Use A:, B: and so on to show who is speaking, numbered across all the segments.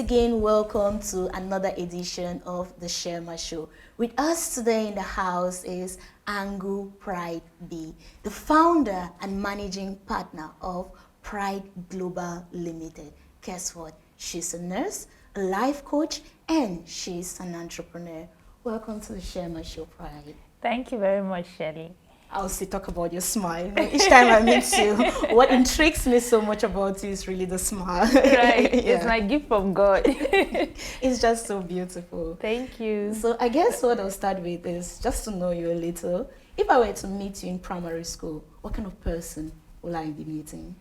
A: again, welcome to another edition of the Shirlma Show. With us today in the house is Angu Pride B, the founder and managing partner of Pride Global Limited. Guess what? She's a nurse, a life coach, and she's an entrepreneur. Welcome to the Shirlma Show, Pride.
B: Thank you very much, Shirley.
A: I'll still talk about your smile. Each time I meet you, what intrigues me so much about you is really the smile.
B: Right, it's my gift from God.
A: It's just so beautiful.
B: Thank you.
A: So I guess what I'll start with is just to know you a little. If I were to meet you in primary school, what kind of person will I be meeting?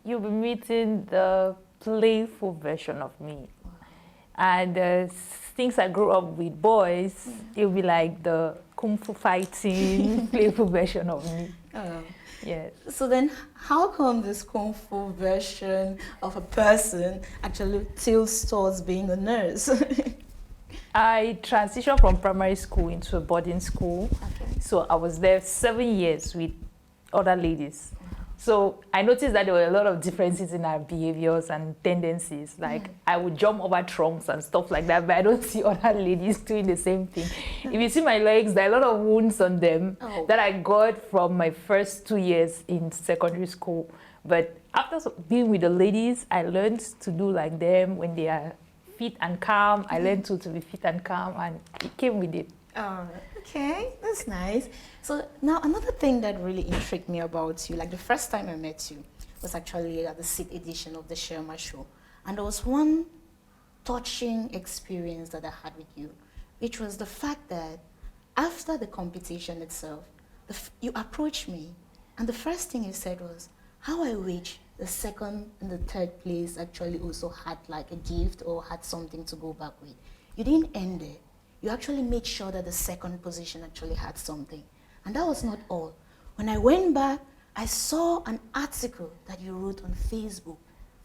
B: You'll be meeting the playful version of me. And since I grew up with boys, it'll be like the kung fu fighting, playful version of me.
A: Oh.
B: Yes.
A: So then, how come this kung fu version of a person actually tilts towards being a nurse?
B: I transitioned from primary school into a boarding school.
A: Okay.
B: So I was there 7 years with other ladies. So I noticed that there were a lot of differences in our behaviors and tendencies. Like I would jump over trunks and stuff like that, but I don't see other ladies doing the same thing. If you see my legs, there are a lot of wounds on them that I got from my first 2 years in secondary school. But after being with the ladies, I learned to do like them when they are fit and calm. I learned to be fit and calm, and it came with it.
A: Oh, okay, that's nice. So now another thing that really intrigued me about you, like the first time I met you was actually at the 6th edition of the Shirlma Show. And there was one touching experience that I had with you, which was the fact that after the competition itself, you approached me, and the first thing you said was, how I wish the second and the third place actually also had like a gift or had something to go back with. You didn't end there. You actually made sure that the second position actually had something. And that was not all. When I went back, I saw an article that you wrote on Facebook.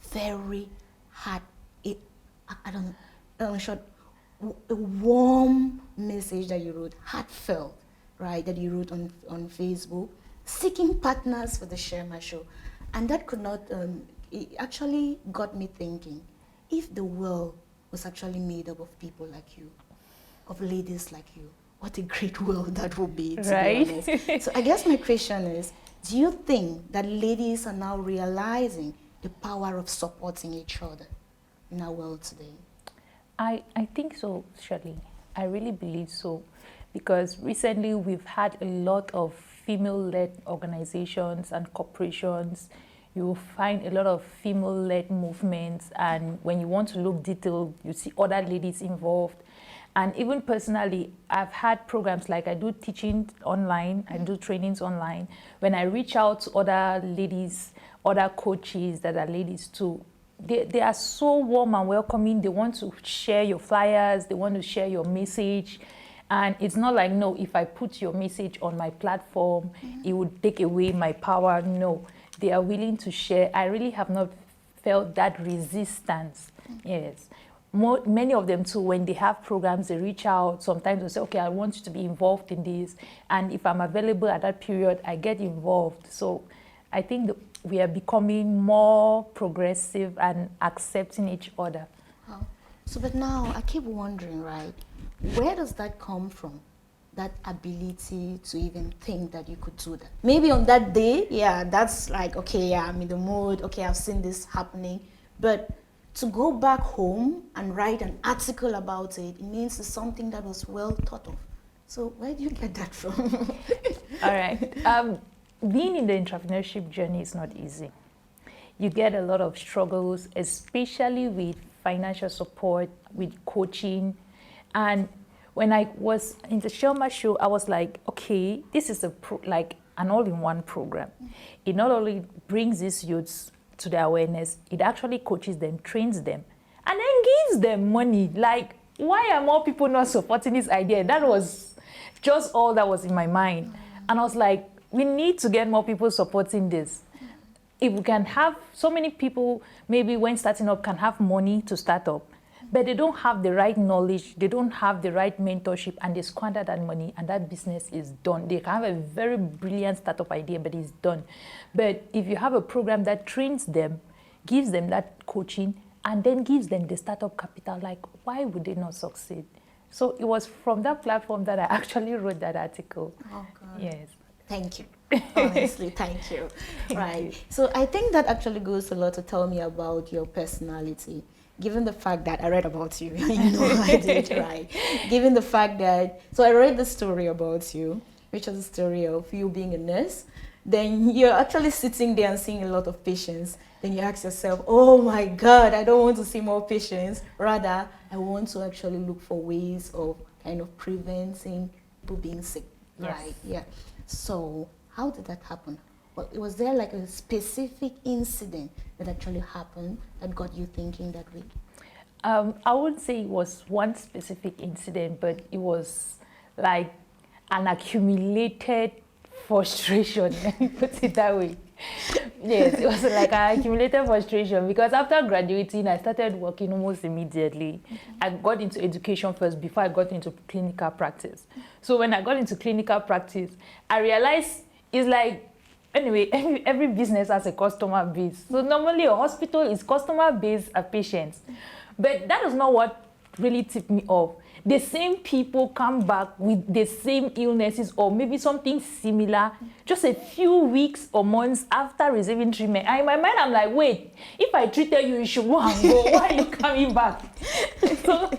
A: Very hard, a warm message that you wrote, heartfelt, right, that you wrote on Facebook, seeking partners for the Shirlma Show. And that could not, it actually got me thinking, if the world was actually made up of people like you, of ladies like you, what a great world that would be, to
B: right?
A: be honest. So I guess my question is, do you think that ladies are now realizing the power of supporting each other in our world today?
B: I think so, Shirley. I really believe so. Because recently we've had a lot of female-led organizations and corporations. You will find a lot of female-led movements, and when you want to look detailed, you see other ladies involved. And even personally, I've had programs like I do teaching online, I do trainings online. When I reach out to other ladies, other coaches that are ladies too, they are so warm and welcoming. They want to share your flyers, they want to share your message. And it's not like, no, if I put your message on my platform, it would take away my power. No, they are willing to share. I really have not felt that resistance. Yes. Many of them too, when they have programs, they reach out. Sometimes they say, okay, I want you to be involved in this. And if I'm available at that period, I get involved. So I think that we are becoming more progressive and accepting each other.
A: Oh. So, but now I keep wondering, right, where does that come from? That ability to even think that you could do that? Maybe on that day, yeah, that's like, okay, yeah, I'm in the mood. Okay, I've seen this happening. But to go back home and write an article about it, it means it's something that was well thought of. So where do you get that from?
B: All right. Being in the entrepreneurship journey is not easy. You get a lot of struggles, especially with financial support, with coaching. And when I was in the Shirlma Show, I was like, okay, this is like an all-in-one program. It not only brings these youths to their awareness, it actually coaches them, trains them, and then gives them money. Like, why are more people not supporting this idea? That was just all that was in my mind. And I was like, we need to get more people supporting this. If we can have so many people, maybe when starting up, can have money to start up, but they don't have the right knowledge, they don't have the right mentorship, and they squander that money, and that business is done. They can have a very brilliant startup idea, but it's done. But if you have a program that trains them, gives them that coaching, and then gives them the startup capital. Like, why would they not succeed? So it was from that platform that I actually wrote that article.
A: Oh, God.
B: Yes.
A: Thank you. Honestly, thank you. Right. So I think that actually goes a lot to tell me about your personality. Given the fact that I read about you, you know I did, right? Given the fact that, so I read the story about you, which is a story of you being a nurse. Then you're actually sitting there and seeing a lot of patients. Then you ask yourself, oh my God, I don't want to see more patients. Rather, I want to actually look for ways of kind of preventing people being sick.
B: Yes.
A: Right? Yeah. So how did that happen? Well, was there like a specific incident that actually happened that got you thinking that way?
B: I wouldn't say it was one specific incident, but it was like an accumulated frustration, let me put it that way. Yes, it was like an accumulated frustration because after graduating, I started working almost immediately. I got into education first before I got into clinical practice. So when I got into clinical practice, I realized it's like, anyway, every business has a customer base. So normally a hospital is customer base of patients. But that is not what really tipped me off. The same people come back with the same illnesses or maybe something similar just a few weeks or months after receiving treatment. And in my mind, I'm like, wait, if I treated you, you should go and go. Why are you coming back? So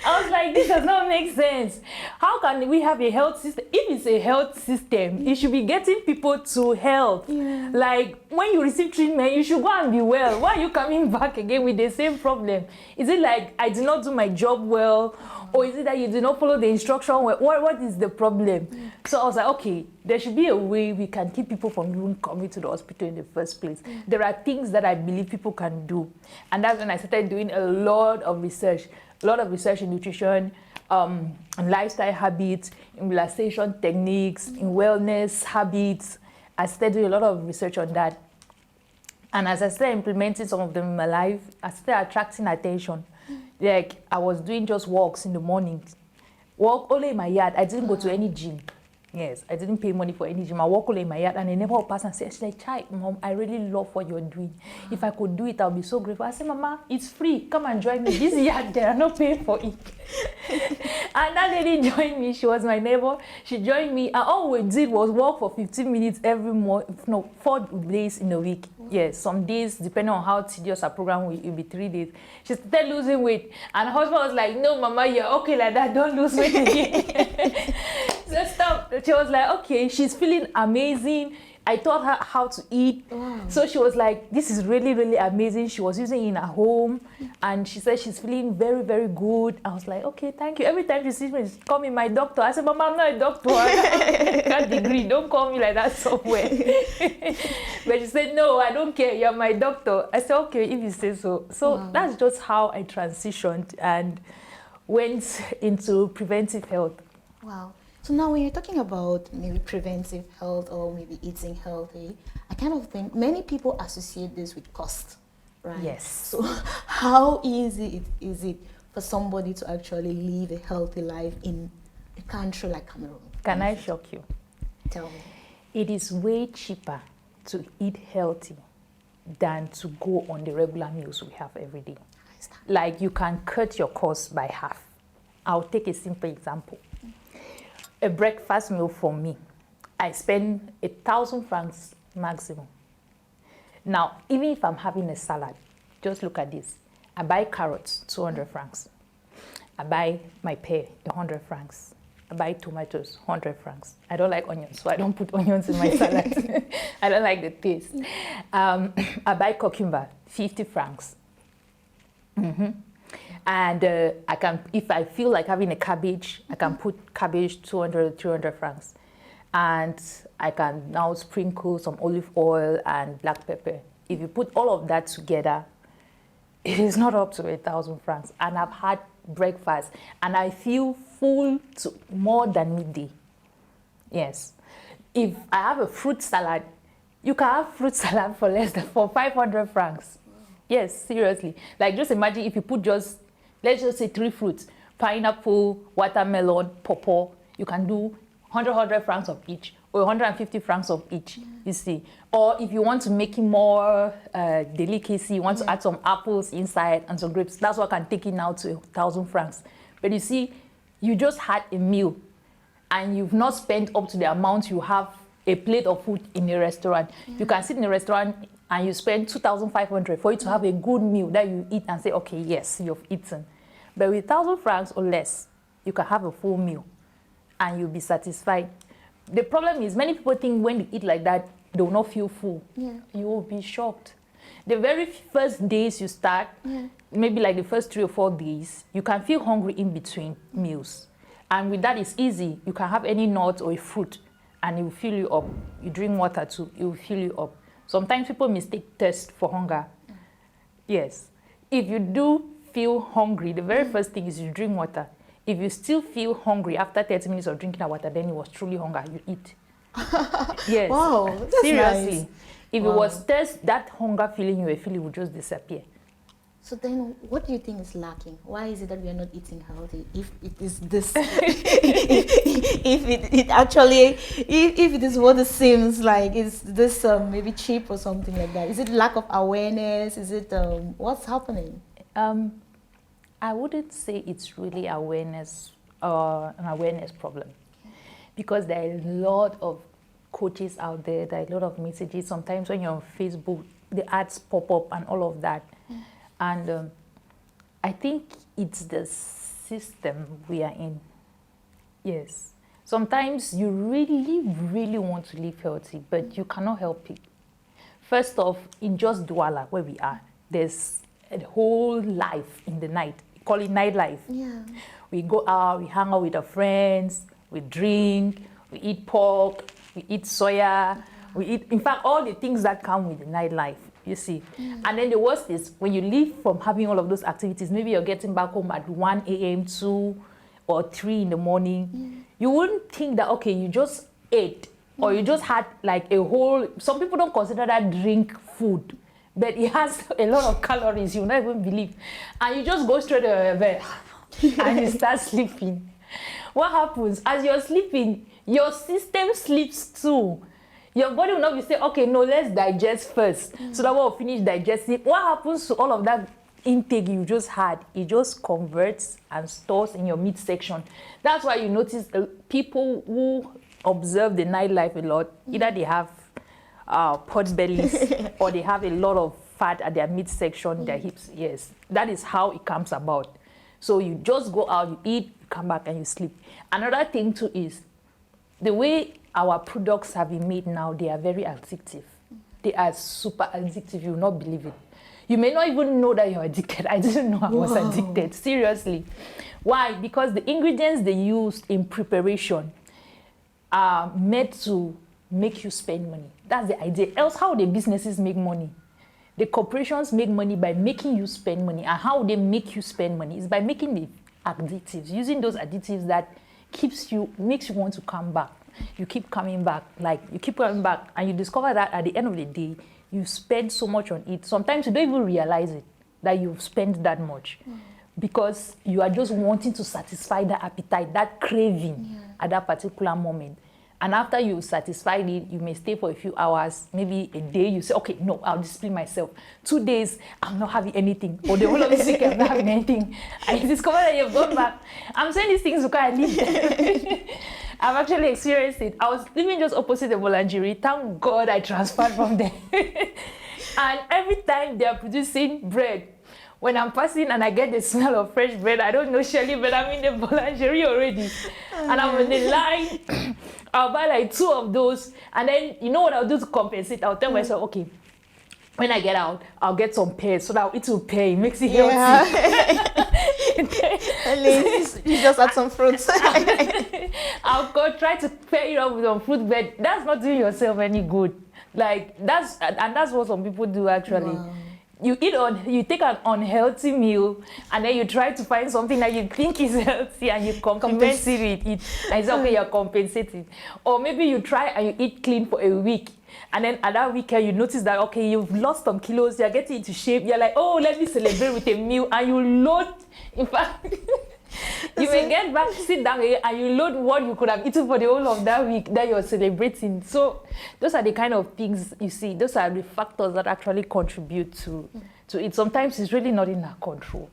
B: I was like, this does not make sense. How can we have a health system? If it's a health system, it should be getting people to health. Yeah. Like when you receive treatment, you should go and be well. Why are you coming back again with the same problem? Is it like I did not do my job well? Or is it that you did not follow the instruction? What is the problem? Mm. So I was like, okay, there should be a way we can keep people from even coming to the hospital in the first place. Mm. There are things that I believe people can do. And that's when I started doing a lot of research in nutrition, in lifestyle habits, in relaxation techniques, in wellness habits. I started doing a lot of research on that. And as I started implementing some of them in my life, I started attracting attention. Like I was doing just walks in the mornings. Walk only in my yard. I didn't go to any gym. Yes, I didn't pay money for any gym. I walk only in my yard and a neighbor would pass and say, she's like, Chai, Mom, I really love what you're doing. If I could do it, I'll be so grateful. I said, Mama, it's free. Come and join me. This yard there, I'm not paying for it. And that lady joined me. She was my neighbor. She joined me. And all we did was walk for 15 minutes every month, no, 4 days in a week. Yes, some days, depending on how tedious our program will be 3 days. She started losing weight. And her husband was like, no, Mama, you're okay like that. Don't lose weight again. So stop. She was like, okay, she's feeling amazing. I taught her how to eat. Wow. So she was like, this is really, really amazing. She was using it in her home. And she said she's feeling very, very good. I was like, okay, thank you. Every time she sees me, she call me my doctor. I said, Mama, I'm not a doctor. I got a degree. Don't call me like that somewhere. But she said, no, I don't care. You're my doctor. I said, okay, if you say so. So wow. That's just how I transitioned and went into preventive health.
A: Wow. So now when you're talking about maybe preventive health or maybe eating healthy, I kind of think many people associate this with cost, right?
B: Yes.
A: So how easy is it for somebody to actually live a healthy life in a country like Cameroon?
B: Can I shock you?
A: Tell me.
B: It is way cheaper to eat healthy than to go on the regular meals we have every day. Like you can cut your cost by half. I'll take a simple example. A breakfast meal for me, I spend 1,000 francs maximum. Now, even if I'm having a salad, just look at this. I buy carrots, 200 francs. I buy my pear, 100 francs. I buy tomatoes, 100 francs. I don't like onions, so I don't put onions in my salad. I don't like the taste. I buy cucumber, 50 francs. Mm-hmm. And I can, if I feel like having a cabbage, I can put cabbage 200, 300 francs. And I can now sprinkle some olive oil and black pepper. If you put all of that together, it is not up to 1,000 francs. And I've had breakfast and I feel full to more than midday. Yes. If I have a fruit salad, you can have fruit salad for less than 500 francs. Yes, seriously. Like just imagine if you put just, let's just say 3 fruits, pineapple, watermelon, pawpaw, you can do 100 francs of each, or 150 francs of each, you see. Or if you want to make it more delicacy, you want to add some apples inside and some grapes, that's what can take it now to 1,000 francs. But you see, you just had a meal and you've not spent up to the amount you have a plate of food in a restaurant. You can sit in a restaurant and you spend 2,500 for you to have a good meal that you eat and say, okay, yes, you've eaten. But with 1,000 francs or less, you can have a full meal and you'll be satisfied. The problem is many people think when they eat like that, they will not feel full. You will be shocked. The very first days you start, maybe like the first 3 or 4 days, you can feel hungry in between meals. And with that, it's easy. You can have any nut or a fruit and it will fill you up. You drink water too, it will fill you up. Sometimes people mistake thirst for hunger. Yes. If you do feel hungry, the very first thing is you drink water. If you still feel hungry after 30 minutes of drinking that water, then it was truly hunger, you eat. Yes.
A: Wow, that's
B: seriously.
A: nice.
B: If it was thirst, that hunger feeling you were feeling would just disappear.
A: So then, what do you think is lacking? Why is it that we are not eating healthy? If it is this, if it actually, if it is what it seems like, is this maybe cheap or something like that? Is it lack of awareness? Is it what's happening?
B: I wouldn't say it's really awareness or an awareness problem, because there are a lot of coaches out there. There are a lot of messages. Sometimes when you're on Facebook, the ads pop up and all of that. And I think it's the system we are in. Yes. Sometimes you really, really want to live healthy, but you cannot help it. First off, in just Douala, where we are, there's a whole life in the night. We call it nightlife.
A: Yeah.
B: We go out, we hang out with our friends, we drink, we eat pork, we eat soya, we eat, in fact, all the things that come with the nightlife. You see. And then the worst is when you leave from having all of those activities, maybe you're getting back home at 1 a.m., 2 or 3 in the morning. You wouldn't think that, okay, you just ate or you just had like a whole, some people don't consider that drink food, but it has a lot of calories, you'll not even believe. And you just go straight to your bed and you start sleeping. What happens? As you're sleeping, your system sleeps too. Your body will not be saying, okay, no, let's digest first. So that we'll finish digesting. What happens to all of that intake you just had? It just converts and stores in your midsection. That's why you notice people who observe the nightlife a lot, either they have pot bellies or they have a lot of fat at their midsection, their hips. Yes, that is how it comes about. So you just go out, you eat, you come back and you sleep. Another thing too is the way our products have been made now, they are very addictive. They are super addictive, you will not believe it. You may not even know that you're addicted. I didn't know I was addicted, seriously. Why? Because the ingredients they used in preparation are meant to make you spend money. That's the idea. Else, how the businesses make money? The corporations make money by making you spend money. And how they make you spend money is by making the additives, using those additives that makes you want to come back. You keep coming back, and you discover that at the end of the day, you spend so much on it. Sometimes you don't even realize it, that you've spent that much, because you are just wanting to satisfy that appetite, that craving at that particular moment. And after you satisfied it, you may stay for a few hours, maybe a day, you say, okay, no, I'll discipline myself. 2 days, I'm not having anything. Or the whole of this week, I'm not having anything. And you discover that you've gone back. I'm saying these things because I live. I've actually experienced it. I was living just opposite the boulangerie. Thank God I transferred from there. And every time they are producing bread, when I'm passing and I get the smell of fresh bread, I don't know Shirley, but I'm in the boulangerie already. And I'm in the line. I'll buy like 2 of those. And then, you know what I'll do to compensate? I'll tell myself, okay, when I get out, I'll get some pears so that I'll eat some pear. It makes it healthy.
A: At least you just add some fruits.
B: I'll go try to pair it up with some fruit, but that's not doing yourself any good. Like, that's what some people do actually. Wow. You take an unhealthy meal and then you try to find something that you think is healthy and you compensate with it. And it's okay, you're compensating. Or maybe you try and you eat clean for a week. And then at that weekend, you notice that, okay, you've lost some kilos, you're getting into shape. You're like, oh, let me celebrate with a meal. And you load, in fact, You may get back, sit down again, and you load what you could have eaten for the whole of that week that you're celebrating. So those are the kind of things you see. Those are the factors that actually contribute to it. Sometimes it's really not in our control.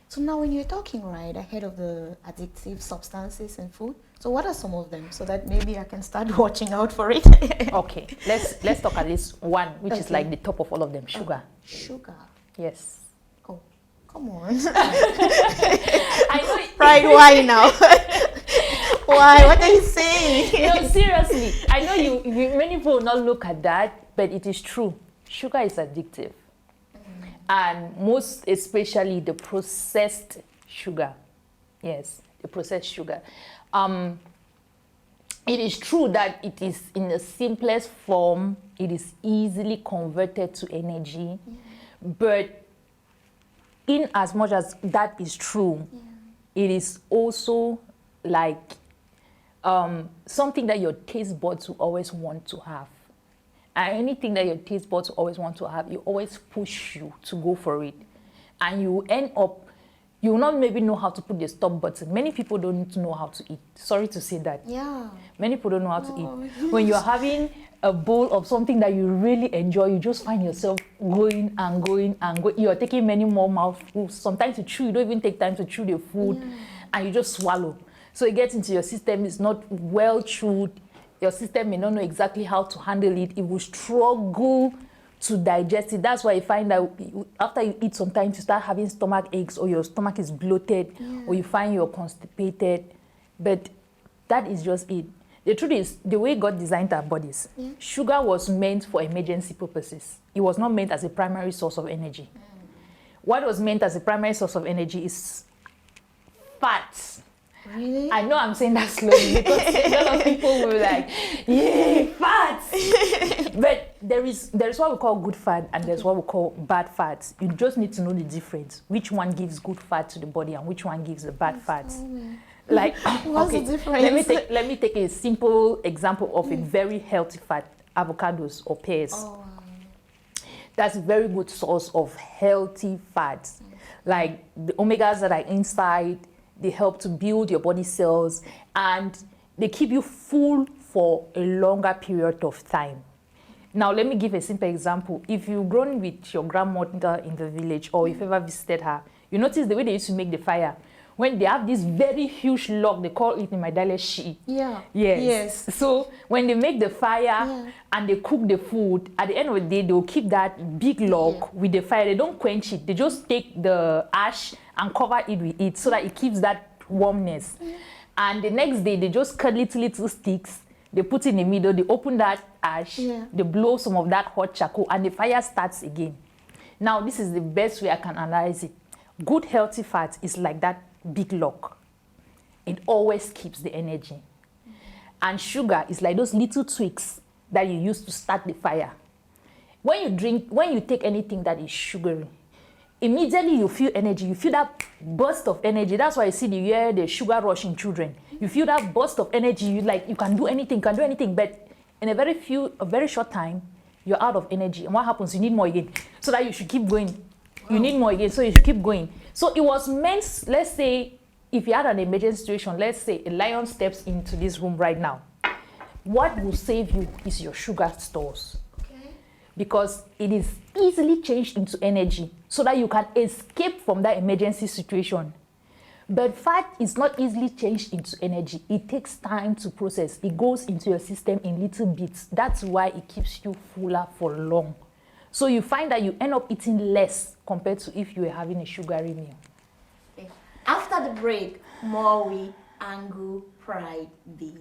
A: So now when you're talking, right, ahead of the addictive substances in food, so what are some of them so that maybe I can start watching out for it?
B: Okay, let's talk at least one, which is like the top of all of them, sugar.
A: Sugar.
B: Yes.
A: Oh, come on.
B: I know.
A: Right, why now? Why? What are you saying?
B: No, seriously. I know you many people will not look at that, but it is true. Sugar is addictive. And most especially the processed sugar. Yes, the processed sugar. It is true that it is in the simplest form, it is easily converted to energy, but in as much as that is true, it is also like something that your taste buds will always want to have. And anything that your taste buds always want to have, you always push you to go for it. And you end up, you will not maybe know how to put the stop button. Many people don't know how to eat. Sorry to say that.
A: Yeah.
B: Many people don't know how to eat. When you're having a bowl of something that you really enjoy, you just find yourself going and going and going. You're taking many more mouthfuls. Sometimes you chew, you don't even take time to chew the food, and you just swallow. So it gets into your system, it's not well chewed. Your system may not know exactly how to handle it. It will struggle to digest it. That's why you find that after you eat, sometimes you start having stomach aches, or your stomach is bloated, or you find you're constipated. But that is just it. The truth is, the way God designed our bodies, sugar was meant for emergency purposes. It was not meant as a primary source of energy. What was meant as a primary source of energy is fats.
A: Really?
B: I know I'm saying that slowly because a lot of people will be like, yay, fats. But there is what we call good fat and there's what we call bad fats. You just need to know the difference. Which one gives good fat to the body and which one gives the bad fats. Like,
A: what's the difference?
B: Let me take a simple example of a very healthy fat, avocados or pears. That's a very good source of healthy fats. Like the omegas that are inside, they help to build your body cells and they keep you full for a longer period of time. Now, let me give a simple example. If you've grown with your grandmother in the village or if you ever visited her, you notice the way they used to make the fire. When they have this very huge log, they call it in my dialect shi.
A: Yeah.
B: Yes. So when they make the fire and they cook the food, at the end of the day, they'll keep that big log with the fire. They don't quench it. They just take the ash and cover it with it so that it keeps that warmness. And the next day, they just cut little sticks. They put in the middle. They open that ash. They blow some of that hot charcoal and the fire starts again. Now, this is the best way I can analyze it. Good healthy fat is like that big log. It always keeps the energy. And sugar is like those little twigs that you use to start the fire. When you take anything that is sugary, immediately you feel energy. You feel that burst of energy. That's why you see the sugar rush in children. You feel that burst of energy. You can do anything, but in a very short time, you're out of energy. And what happens? You need more again. So that you should keep going. You need more again, so you should keep going. So it was meant, let's say, if you had an emergency situation, let's say a lion steps into this room right now. What will save you is your sugar stores. Because it is easily changed into energy so that you can escape from that emergency situation. But fat is not easily changed into energy. It takes time to process. It goes into your system in little bits. That's why it keeps you fuller for long. So you find that you end up eating less compared to if you were having a sugary meal.
A: After the break, more with Angu Pride B.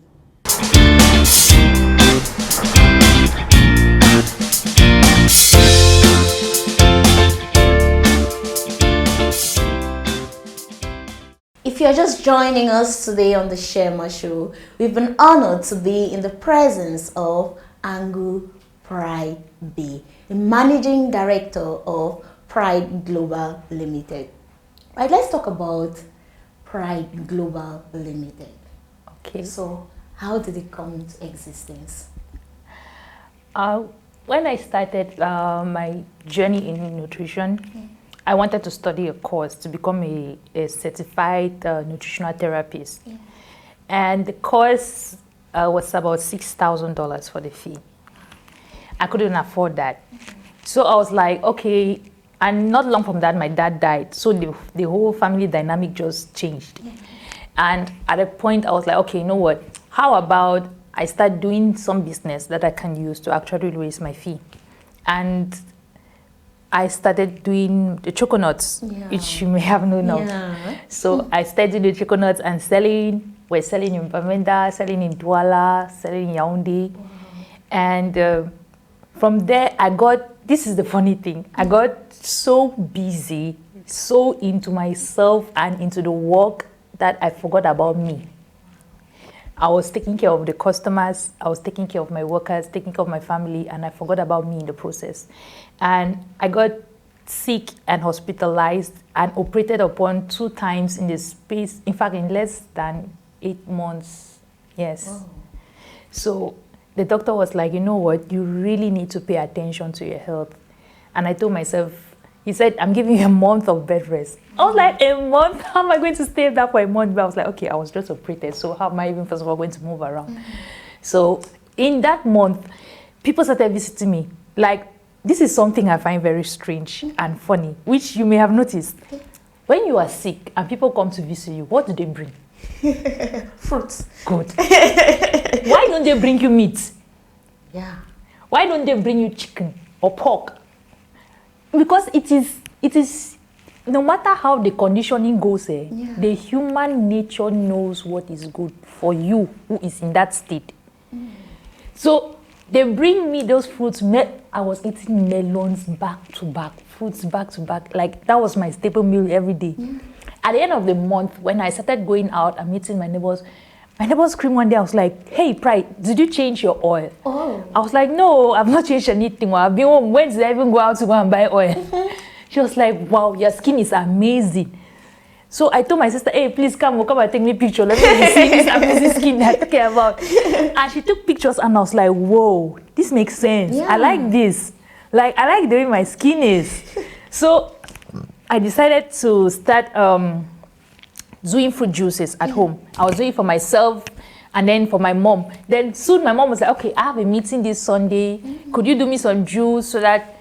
A: If you're just joining us today on the Shirlma Show, we've been honored to be in the presence of Angu Pride B, the Managing Director of Pride Global Limited. Right, let's talk about Pride Global Limited.
B: Okay.
A: So, how did it come into existence?
B: When I started my journey in nutrition, I wanted to study a course to become a certified nutritional therapist. Yeah. And the course was about $6,000 for the fee. I couldn't afford that. So I was like, okay, and not long from that, my dad died. So the whole family dynamic just changed. Yeah. And at a point, I was like, okay, you know what? How about I start doing some business that I can use to actually raise my fee? And I started doing the choconuts, which you may have known of. So I started the choconuts and selling. We're selling in Bamenda, selling in Douala, selling in Yaoundé. Wow. And from there, this is the funny thing, I got so busy, so into myself and into the work that I forgot about me. I was taking care of the customers, I was taking care of my workers, taking care of my family, and I forgot about me in the process. And I got sick and hospitalized and operated upon 2 times in the space, in fact, in less than 8 months. Yes. Wow. So the doctor was like, you know what, you really need to pay attention to your health. And I told myself, he said, I'm giving you a month of bed rest. I was like, a month? How am I going to stay there for a month? But I was like, okay, I was just operated, so how am I even, first of all, going to move around? So in that month, people started visiting me. Like, this is something I find very strange and funny, which you may have noticed. When you are sick and people come to visit you, what do they bring?
A: Fruits.
B: Good. Why don't they bring you meat?
A: Yeah.
B: Why don't they bring you chicken or pork? Because it is no matter how the conditioning goes, the human nature knows what is good for you who is in that state. So they bring me those fruits. I was eating melons back to back, fruits back to back. Like, that was my staple meal every day. At the end of the month, when I started going out and meeting my neighbors screamed one day. I was like, hey, Pride, did you change your oil? Oh. I was like, no, I've not changed anything. I've been home. When did I even go out to go and buy oil? She was like, wow, your skin is amazing. So I told my sister, hey, please come and take me a picture. Let me see this amazing skin that I'm talking about. And she took pictures and I was like, whoa, this makes sense. Yeah. I like this. Like, I like the way my skin is. So I decided to start doing fruit juices at home. I was doing it for myself and then for my mom. Then soon my mom was like, okay, I have a meeting this Sunday. Could you do me some juice so that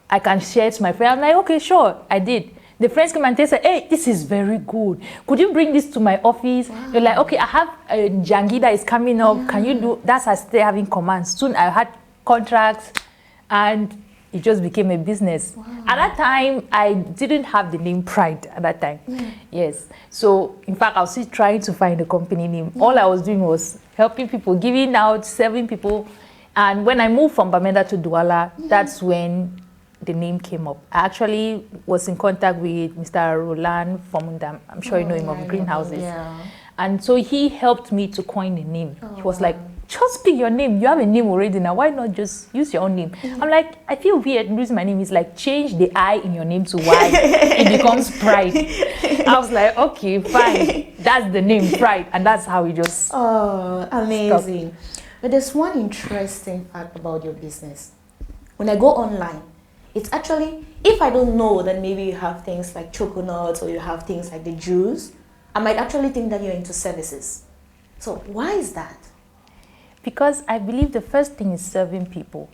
B: I can share it to my friend? I'm like, okay, sure. I did. The friends came and they said, hey, this is very good. Could you bring this to my office? Wow. They're like, okay, I have a jangi that is coming up. Yeah. Can you do? That's I started having commands. Soon I had contracts and it just became a business. Wow. At that time, I didn't have the name Pride at that time. Yeah. Yes. So, in fact, I was still trying to find a company name. Yeah. All I was doing was helping people, giving out, serving people. And when I moved from Bamenda to Douala, that's when the name came up. I actually was in contact with Mr. Roland from I'm sure you know him, of Greenhouses. Yeah. And so he helped me to coin the name. He was like, just pick your name. You have a name already now. Why not just use your own name? I'm like, I feel weird losing my name. He's like, change the I in your name to Y. It becomes Pride. I was like, okay, fine. That's the name, Pride. And that's how we just
A: amazing.
B: Stopped.
A: But there's one interesting fact about your business. When I go online, it's actually, if I don't know that maybe you have things like choconuts or you have things like the juice, I might actually think that you're into services. So why is that?
B: Because I believe the first thing is serving people.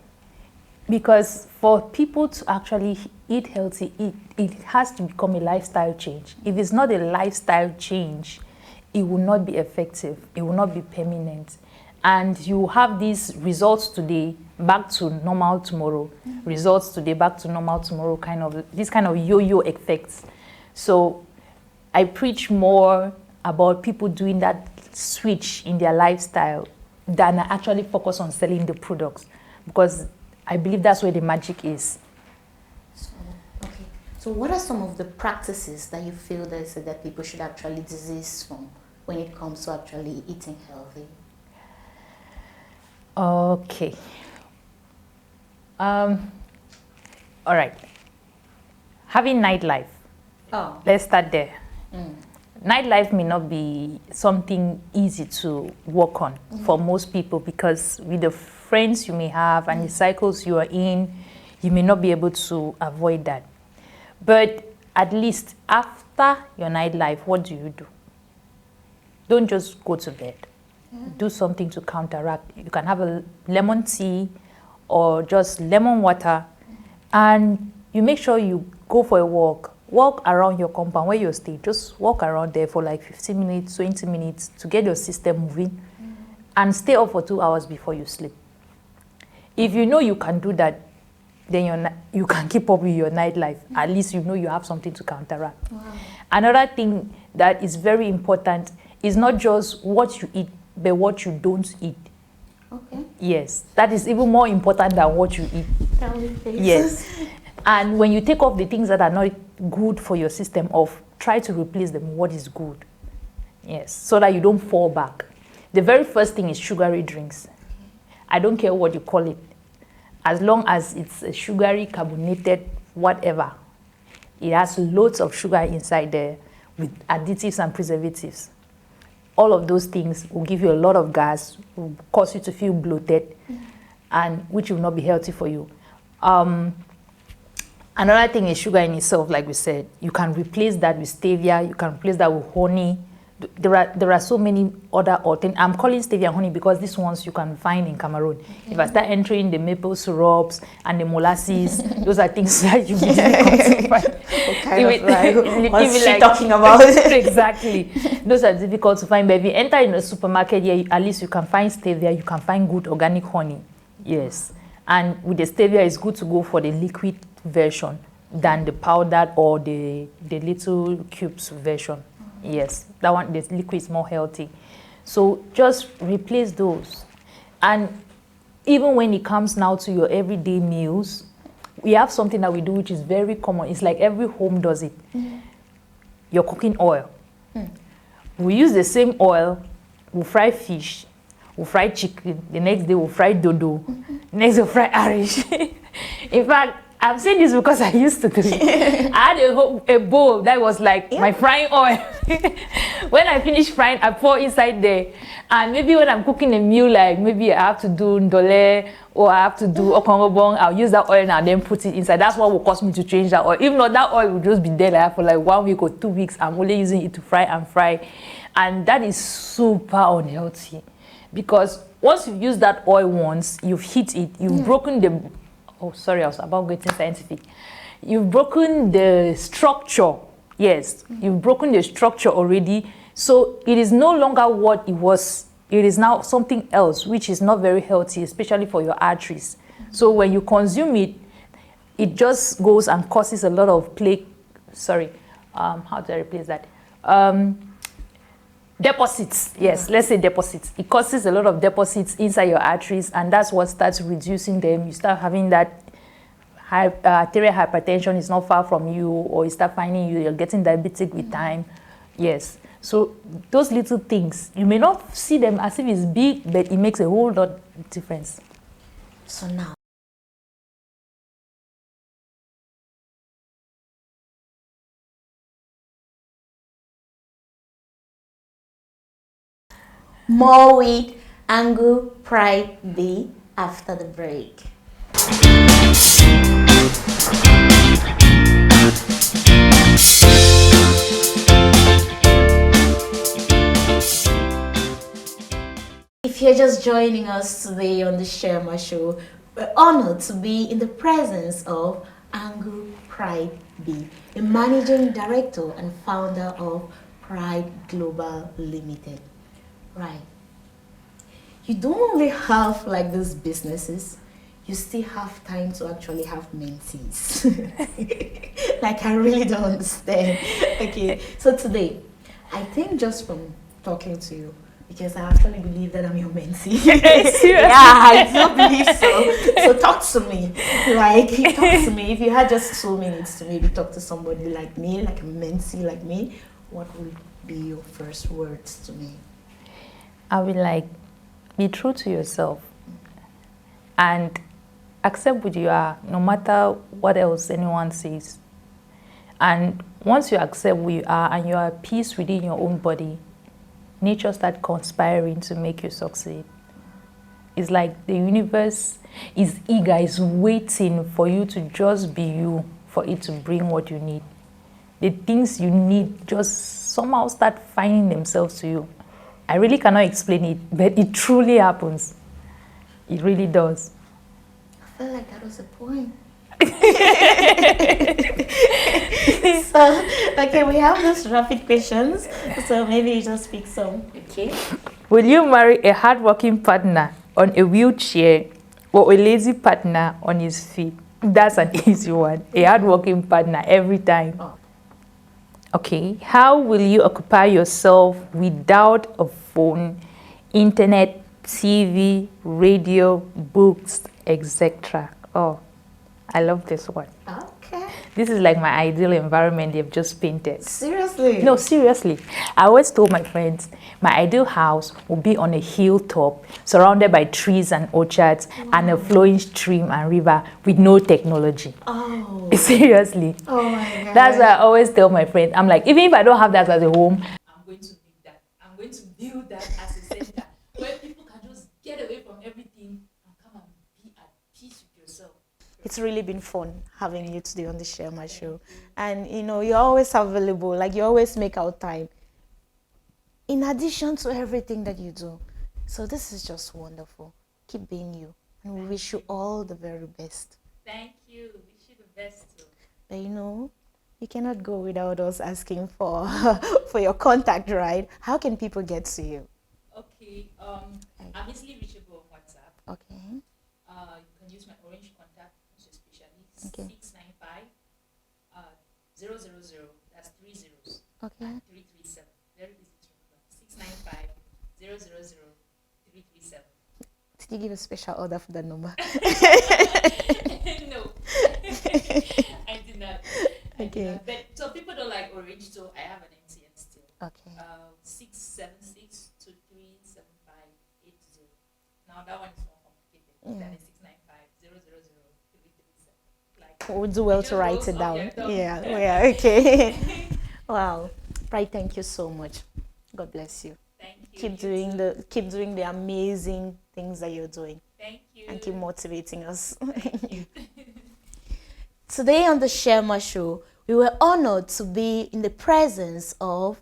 B: Because for people to actually eat healthy, it has to become a lifestyle change. If it's not a lifestyle change, it will not be effective. It will not be permanent. And you have these results today, back to normal tomorrow. Results today, back to normal tomorrow, this kind of yo-yo effects. So I preach more about people doing that switch in their lifestyle than I actually focus on selling the products, because I believe that's where the magic is.
A: So what are some of the practices that you feel that people should actually desist from when it comes to actually eating healthy?
B: Okay. All right. Having nightlife. Oh. Let's start there. Nightlife may not be something easy to work on for most people, because with the friends you may have and the cycles you are in, you may not be able to avoid that. But at least after your nightlife, what do? Don't just go to bed. Do something to counteract. You can have a lemon tea or just lemon water, and you make sure you go for a walk. Walk around your compound where you stay. Just walk around there for like 15 minutes, 20 minutes to get your system moving, and stay up for 2 hours before you sleep. If you know you can do that, then you can keep up with your nightlife. At least you know you have something to counteract. Wow. Another thing that is very important is not just what you eat, but what you don't eat.
A: Okay.
B: Yes, that is even more important than what you eat.
A: Tell me, please.
B: Yes. And when you take off the things that are not good for your system off, try to replace them with what is good. Yes, so that you don't fall back. The very first thing is sugary drinks. I don't care what you call it. As long as it's a sugary, carbonated, whatever. It has loads of sugar inside there with additives and preservatives. All of those things will give you a lot of gas, will cause you to feel bloated, and which will not be healthy for you. Another thing is sugar in itself, like we said. You can replace that with stevia, you can replace that with honey. There are so many other alternatives. I'm calling stevia and honey because these ones you can find in Cameroon. If I start entering the maple syrups and the molasses, those are things that you can find.
A: What's she talking about?
B: Exactly. Those are difficult to find. But if you enter in a supermarket, yeah, at least you can find stevia, you can find good organic honey. Yes. And with the stevia, it's good to go for the liquid version than the powdered or the little cubes version. Yes, that one, the liquid is more healthy. So just replace those. And even when it comes now to your everyday meals, we have something that we do which is very common. It's like every home does it. Your cooking oil. We use the same oil, we fry fish, we fry chicken, the next day we fry dodo, next day we fry Irish. In fact, I'm saying this because I used to do it. I had a bowl that was like my frying oil. When I finish frying, I pour inside there. And maybe when I'm cooking a meal, like maybe I have to do ndole or I have to do okongobong, I'll use that oil and then put it inside. That's what will cost me to change that oil. If not, that oil will just be there like for like 1 week or 2 weeks. I'm only using it to fry and fry. And that is super unhealthy. Because once you've used that oil once, you've heated it, you've broken the... Oh, sorry, I was about getting scientific. You've broken the structure. Yes, you've broken the structure already. So it is no longer what it was. It is now something else, which is not very healthy, especially for your arteries. So when you consume it, it just goes and causes a lot of plaque. Sorry, how do I replace that? Deposits. Yes, let's say deposits. It causes a lot of deposits inside your arteries, and that's what starts reducing them. You start having that arterial hypertension is not far from you, or you start finding you're getting diabetic with time. Yes. So those little things, you may not see them as if it's big, but it makes a whole lot of difference.
A: So now, more with Angu Pride B after the break. If you're just joining us today on the Shirlma Show, we're honored to be in the presence of Angu Pride B, the managing director and founder of Pride Global Limited. Right. You don't only have like these businesses, you still have time to actually have mentees. Like, I really don't understand. Okay, so today, I think just from talking to you, because I actually believe that I'm your mentee. Yeah, I do believe so. So talk to me. Like, talk to me. If you had just 2 minutes to maybe talk to somebody like me, like a mentee like me, what would be your first words to me?
B: I will like, be true to yourself and accept who you are, no matter what else anyone says. And once you accept who you are and you are at peace within your own body, nature starts conspiring to make you succeed. It's like the universe is eager, is waiting for you to just be you, for it to bring what you need. The things you need just somehow start finding themselves to you. I really cannot explain it, but it truly happens. It really does.
A: I feel like that was the point. So, okay, we have those rapid questions. So maybe you just pick some. Okay.
B: Will you marry a hardworking partner on a wheelchair or a lazy partner on his feet? That's an easy one. A hardworking partner every time.
A: Oh.
B: Okay. How will you occupy yourself without a phone, internet, TV, radio, books, etc.? Oh, I love this one.
A: Okay.
B: This is like my ideal environment they've just painted.
A: Seriously?
B: No, seriously. I always told my friends my ideal house would be on a hilltop, surrounded by trees and orchards, and a flowing stream and river with no technology.
A: Oh.
B: Seriously.
A: Oh my God.
B: That's what I always tell my friends. I'm like, even if I don't have that as a home, I'm going to build that. I'm going to build that as a center where people can just get away from everything and come and be at peace with yourself.
A: It's really been fun having you today on the Shirlma Show. And you know, you're always available, like you always make out time. In addition to everything that you do. So this is just wonderful. Keep being you. And we wish you all the very best.
B: Thank you. Wish you the best too.
A: But you know, you cannot go without us asking for for your contact, right? How can people get to you?
B: Okay. I'm easily reachable on WhatsApp.
A: Okay.
B: You can use my orange contact, especially
A: Okay.
B: 695 000. That's 3 zeros.
A: Okay.
B: And 337. Very easy to remember. 695 000 337.
A: Did you give a special order for that number?
B: No, I did not.
A: Okay.
B: But so people don't like orange, so I have an MTN still.
A: Okay.
B: 676 2375 80. Now that one is more complicated.
A: Yeah.
B: That is 695 000 337. Like
A: We'll do well
B: it
A: to
B: just
A: write
B: goes
A: it
B: up,
A: down.
B: yeah, done.
A: Yeah, okay. Wow. Right, thank you so much. God bless you.
B: Thank you.
A: Keep doing the amazing things that you're doing.
B: Thank you.
A: And keep motivating us.
B: Thank you.
A: Today on the Shirlma Show, we were honored to be in the presence of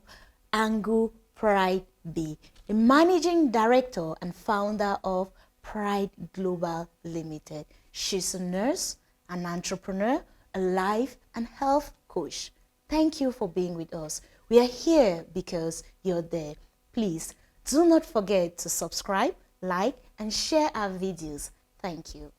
A: Angu Pride B, the managing director and founder of Pride Global Limited. She's a nurse, an entrepreneur, a life and health coach. Thank you for being with us. We are here because you're there. Please do not forget to subscribe, like, and share our videos. Thank you.